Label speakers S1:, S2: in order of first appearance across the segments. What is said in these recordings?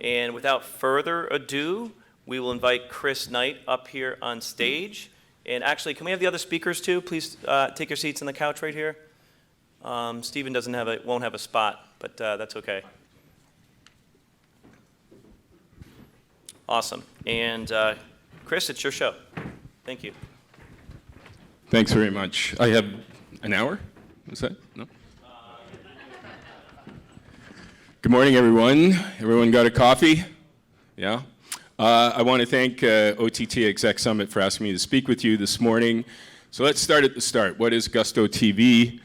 S1: And without further ado, we will invite Chris Knight up here on stage. And actually, can we have the other speakers too? Please take your seats on the couch right here. Stephen won't have a spot, but that's okay. Awesome. And Chris, it's your show. Thank you.
S2: Thanks very much. I have an hour? Is that? No? Good morning, everyone. Everyone got a coffee? Yeah? I want to thank OTT Exec Summit for asking me to speak with you this morning. So let's start at the start. What is Gusto TV?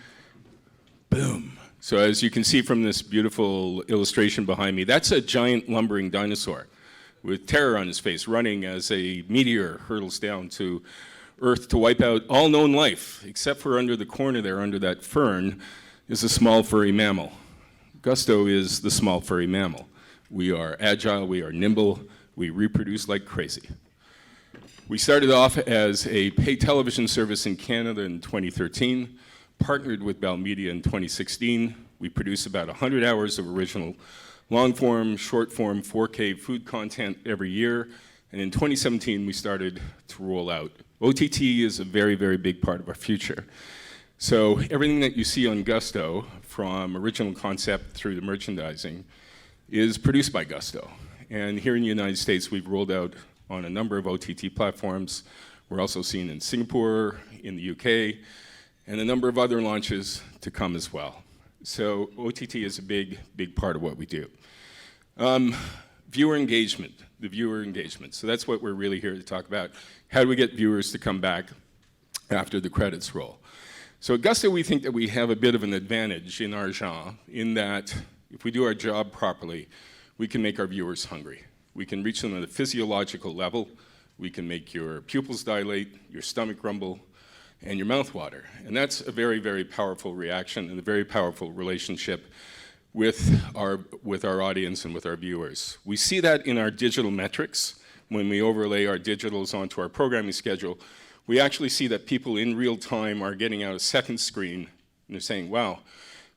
S2: Boom. So as you can see from this beautiful illustration behind me, that's a giant lumbering dinosaur with terror on his face, running as a meteor hurtles down to Earth to wipe out all known life, except for under the corner there, under that fern, is a small furry mammal. Gusto is the small furry mammal. We are agile, we are nimble, we reproduce like crazy. We started off as a paid television service in Canada in 2013, partnered with Bell Media in 2016. We produce about 100 hours of original long-form, short-form, 4K food content every year. And in 2017, we started to roll out. OTT is a very, very big part of our future. So everything that you see on Gusto, from original concept through the merchandising, is produced by Gusto. And here in the United States, we've rolled out on a number of OTT platforms. We're also seen in Singapore, in the UK, and a number of other launches to come as well. So OTT is a big, big part of what we do. Viewer engagement, the viewer engagement. So that's what we're really here to talk about. How do we get viewers to come back after the credits roll? So at Gusto, we think that we have a bit of an advantage in our genre, in that if we do our job properly, we can make our viewers hungry. We can reach them at a physiological level. We can make your pupils dilate, your stomach rumble, and your mouth water. And that's a very, very powerful reaction and a very powerful relationship with our audience and with our viewers. We see that in our digital metrics. When we overlay our digitals onto our programming schedule, we actually see that people in real time are getting out a second screen and they're saying, wow,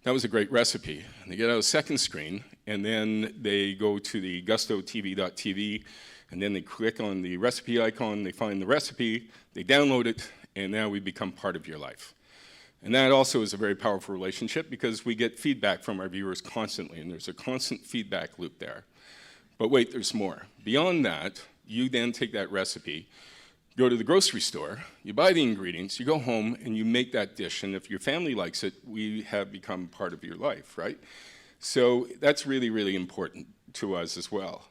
S2: that was a great recipe. And they get out a second screen and then they go to the gustotv.tv and then they click on the recipe icon, they find the recipe, they download it, and now we become part of your life. And that also is a very powerful relationship because we get feedback from our viewers constantly, and there's a constant feedback loop there. But wait, there's more. Beyond that, you then take that recipe, go to the grocery store, you buy the ingredients, you go home, and you make that dish. And if your family likes it, we have become part of your life, right? So that's really, really important to us as well.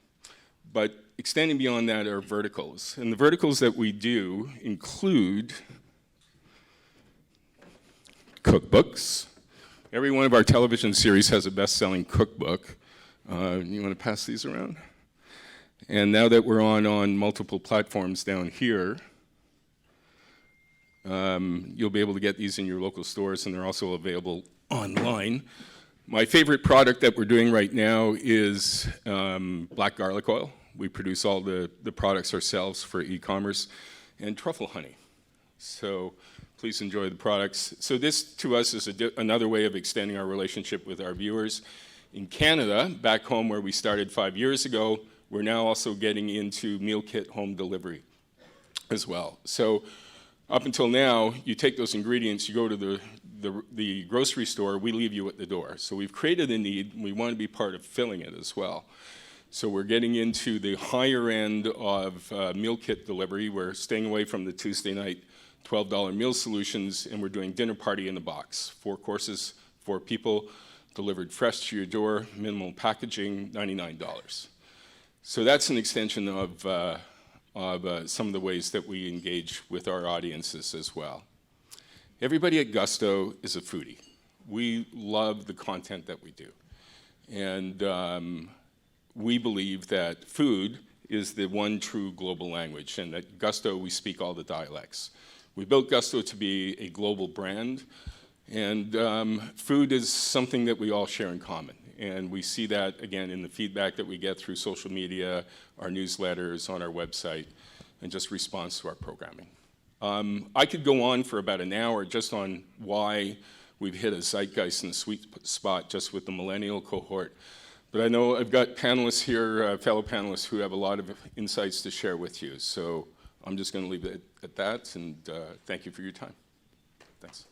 S2: But extending beyond that are verticals. And the verticals that we do include cookbooks. Every one of our television series has a best-selling cookbook. You want to pass these around? And now that we're on multiple platforms down here, you'll be able to get these in your local stores, and they're also available online. My favorite product that we're doing right now is black garlic oil. We produce all the products ourselves for e-commerce, and truffle honey. So please enjoy the products. So this, to us, is another way of extending our relationship with our viewers. In Canada, back home where we started 5 years ago, we're now also getting into meal kit home delivery as well. So up until now, you take those ingredients, you go to the grocery store, we leave you at the door. So we've created a need, and we want to be part of filling it as well. So we're getting into the higher end of meal kit delivery. We're staying away from the Tuesday night $12 meal solutions, and we're doing dinner party in the box. 4 courses, 4 people, delivered fresh to your door, minimal packaging, $99. So that's an extension of some of the ways that we engage with our audiences as well. Everybody at Gusto is a foodie. We love the content that we do. And we believe that food is the one true global language, and at Gusto we speak all the dialects. We built Gusto to be a global brand, and food is something that we all share in common. And we see that, again, in the feedback that we get through social media, our newsletters, on our website, and just response to our programming. I could go on for about an hour just on why we've hit a zeitgeist and a sweet spot just with the millennial cohort. But I know I've got panelists here, fellow panelists, who have a lot of insights to share with you. So I'm just going to leave it at that, and thank you for your time. Thanks.